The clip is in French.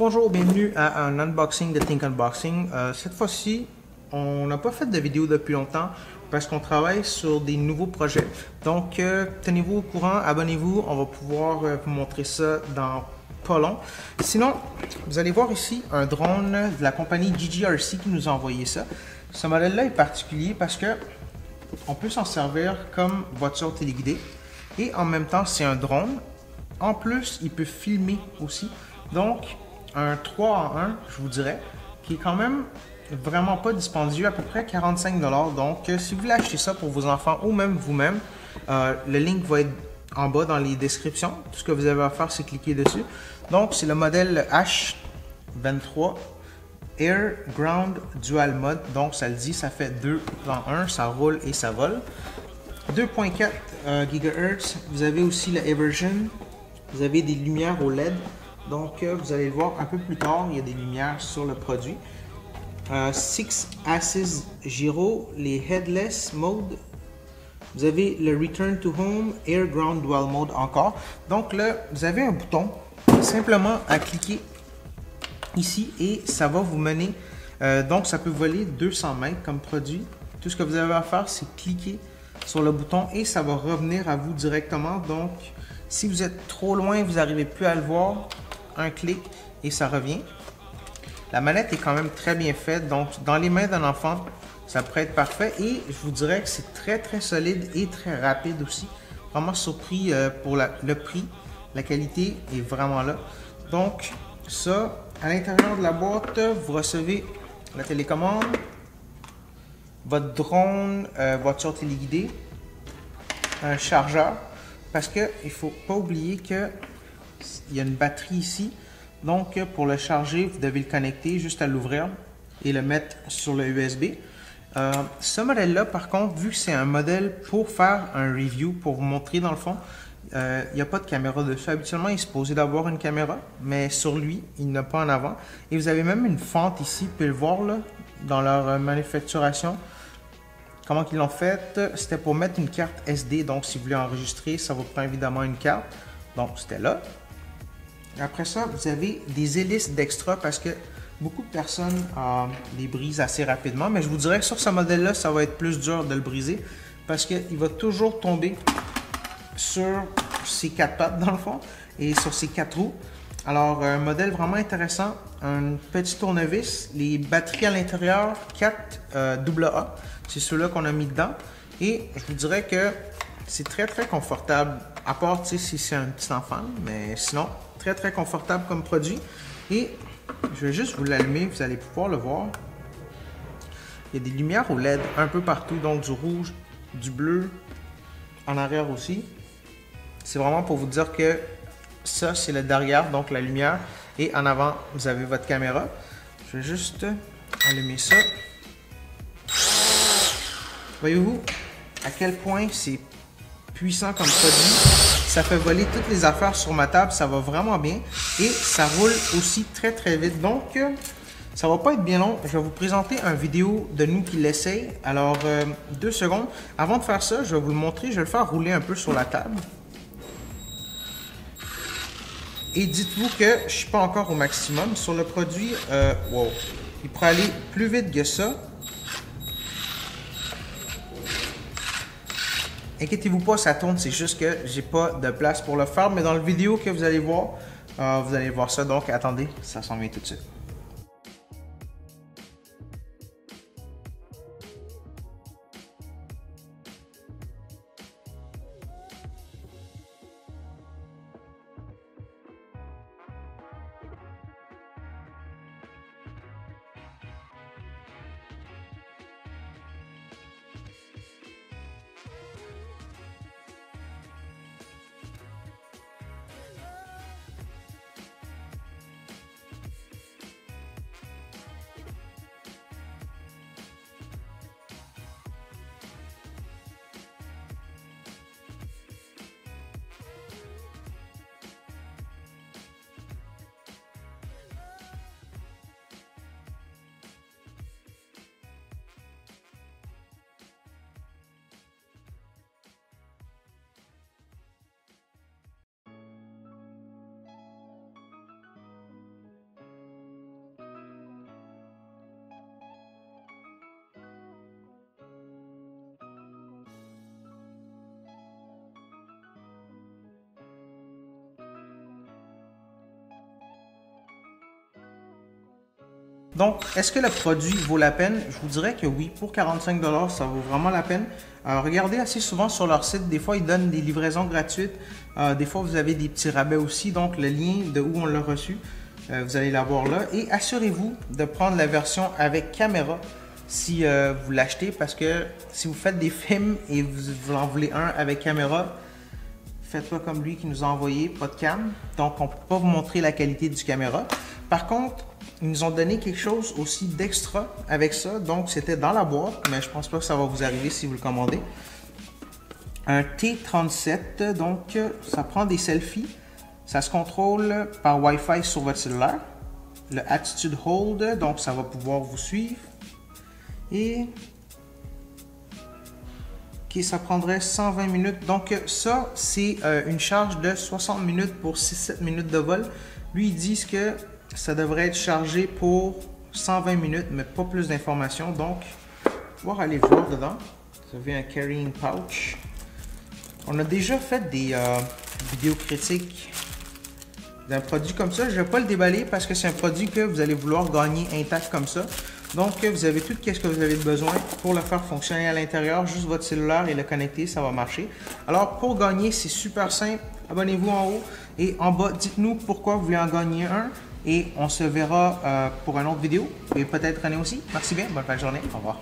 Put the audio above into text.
Bonjour, bienvenue à un unboxing de Think Unboxing. Cette fois-ci, on n'a pas fait de vidéo depuis longtemps parce qu'on travaille sur des nouveaux projets. Donc, tenez-vous au courant, abonnez-vous, on va pouvoir vous montrer ça dans pas long. Sinon, vous allez voir ici un drone de la compagnie GGRC qui nous a envoyé ça. Ce modèle-là est particulier parce que on peut s'en servir comme voiture téléguidée et en même temps, c'est un drone. En plus, il peut filmer aussi. Donc, un 3 en 1, je vous dirais, qui est quand même vraiment pas dispendieux, à peu près 45 $. Donc, si vous voulez acheter ça pour vos enfants ou même vous-même, le link va être en bas dans les descriptions. Tout ce que vous avez à faire, c'est cliquer dessus. Donc, c'est le modèle H23 Air Ground Dual Mode. Donc, ça le dit, ça fait 2 en 1, ça roule et ça vole. 2.4 GHz. Vous avez aussi la Eversion. Vous avez des lumières au LED. Donc, vous allez le voir un peu plus tard, il y a des lumières sur le produit. 6 Axis Gyro, les Headless Mode. Vous avez le Return to Home, Air Ground Dual Mode encore. Donc là, vous avez un bouton, simplement à cliquer ici et ça va vous mener. Donc, ça peut voler 200 mètres comme produit. Tout ce que vous avez à faire, c'est cliquer sur le bouton et ça va revenir à vous directement. Donc, si vous êtes trop loin, vous n'arrivez plus à le voir, un clic et ça revient. La manette est quand même très bien faite, donc dans les mains d'un enfant, ça pourrait être parfait et je vous dirais que c'est très solide et très rapide aussi. Vraiment surpris pour le prix, la qualité est vraiment là. Donc ça, à l'intérieur de la boîte, vous recevez la télécommande, votre drone, voiture téléguidée, un chargeur, parce qu'il ne faut pas oublier qu'il y a une batterie ici. Donc, pour le charger, vous devez le connecter juste à l'ouvrir et le mettre sur le USB. Ce modèle-là, par contre, vu que c'est un modèle pour faire un review, pour vous montrer dans le fond, il n'y a pas de caméra dessus. Habituellement, il est supposé d'avoir une caméra, mais sur lui, il n'a pas en avant. Et vous avez même une fente ici, vous pouvez le voir là, dans leur manufacturation. Comment ils l'ont fait? C'était pour mettre une carte SD. Donc, si vous voulez enregistrer, ça vous prend évidemment une carte. Donc, c'était là. Après ça, vous avez des hélices d'extra parce que beaucoup de personnes les brisent assez rapidement. Mais je vous dirais que sur ce modèle-là, ça va être plus dur de le briser parce qu'il va toujours tomber sur ses quatre pattes dans le fond et sur ses quatre roues. Alors, un modèle vraiment intéressant. Un petit tournevis, les batteries à l'intérieur, 4 AA. C'est ceux-là qu'on a mis dedans. Et je vous dirais que c'est très confortable, à part si c'est un petit enfant, mais sinon, très confortable comme produit. Et je vais juste vous l'allumer, vous allez pouvoir le voir. Il y a des lumières au LED un peu partout, donc du rouge, du bleu, en arrière aussi. C'est vraiment pour vous dire que ça, c'est le derrière, donc la lumière. Et en avant, vous avez votre caméra. Je vais juste allumer ça. Voyez-vous à quel point c'est puissant comme produit. Ça fait voler toutes les affaires sur ma table, ça va vraiment bien. Et ça roule aussi très vite. Donc, ça va pas être bien long. Je vais vous présenter une vidéo de nous qui l'essaye. Alors, 2 secondes. Avant de faire ça, je vais vous le montrer. Je vais le faire rouler un peu sur la table. Et dites-vous que je ne suis pas encore au maximum. Sur le produit, wow, il pourrait aller plus vite que ça. Inquiétez-vous pas, ça tourne, c'est juste que j'ai pas de place pour le faire. Mais dans la vidéo que vous allez voir ça. Donc, attendez, ça s'en vient tout de suite. Donc, est-ce que le produit vaut la peine? Je vous dirais que oui, pour 45 $, ça vaut vraiment la peine. Regardez assez souvent sur leur site, des fois ils donnent des livraisons gratuites, des fois vous avez des petits rabais aussi, donc le lien de où on l'a reçu, vous allez l'avoir là. Et assurez-vous de prendre la version avec caméra si vous l'achetez, parce que si vous faites des films et vous en voulez un avec caméra, faites pas comme lui qui nous a envoyé, pas de cam, donc on ne peut pas vous montrer la qualité du caméra. Par contre, ils nous ont donné quelque chose aussi d'extra avec ça, donc c'était dans la boîte, mais je pense pas que ça va vous arriver si vous le commandez. Un T37, donc ça prend des selfies, ça se contrôle par Wi-Fi sur votre cellulaire. Le Attitude Hold, donc ça va pouvoir vous suivre. Et okay, ça prendrait 120 minutes, donc ça c'est une charge de 60 minutes pour 6-7 minutes de vol. Lui ils disent que ça devrait être chargé pour 120 minutes, mais pas plus d'informations. Donc, on va pouvoir aller voir dedans. Vous avez un carrying pouch. On a déjà fait des vidéos critiques d'un produit comme ça. Je ne vais pas le déballer parce que c'est un produit que vous allez vouloir gagner intact comme ça. Donc, vous avez tout ce que vous avez besoin pour le faire fonctionner à l'intérieur. Juste votre cellulaire et le connecter, ça va marcher. Alors, pour gagner, c'est super simple. Abonnez-vous en haut et en bas, dites-nous pourquoi vous voulez en gagner un. Et on se verra pour une autre vidéo. Et peut-être René aussi. Merci bien. Bonne fin de journée. Au revoir.